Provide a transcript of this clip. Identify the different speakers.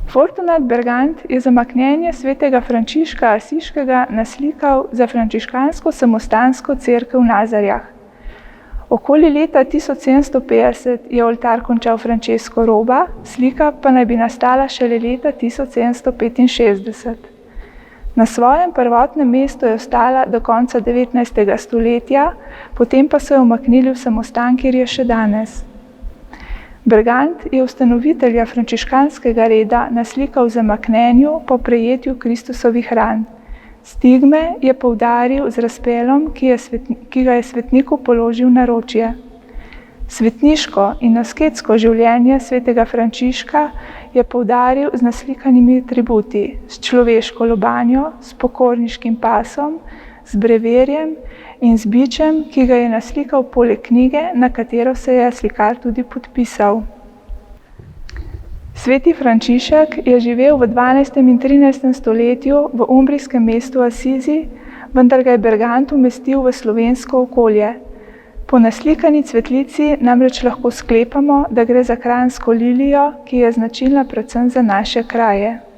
Speaker 1: Fortunat Bergant je zamaknjenje svetega Frančiška Asiškega naslikal za frančiškansko samostansko cerkev v Nazarjah. Okoli leta 1750 je oltar končal Francesco Roba, slika pa naj bi nastala šele leta 1765. Na svojem prvotnem mestu je ostala do konca 19. stoletja, potem pa so jo umaknili v samostan, kjer je še danes. Bergant je ustanovitelja frančiškanskega reda naslikal v zamaknjenju po prejetju Kristusovih ran. Stigme je poudaril z razpelom, ki ga je svetniku položil na naročje. Svetniško in asketsko življenje svetega Frančiška je poudaril z naslikanimi atributi, s človeško lobanjo, s pokorniškim pasom, z breverjem in z bičem, ki ga je naslikal poleg knjige, na katero se je slikar tudi podpisal. Sveti Frančišek je živel v 12. in 13. stoletju v umbrijskem mestu Asizi, vendar ga je Bergant umestil v slovensko okolje. Po naslikani cvetlici namreč lahko sklepamo, da gre za kranjsko lilijo, ki je značilna predvsem za naše kraje.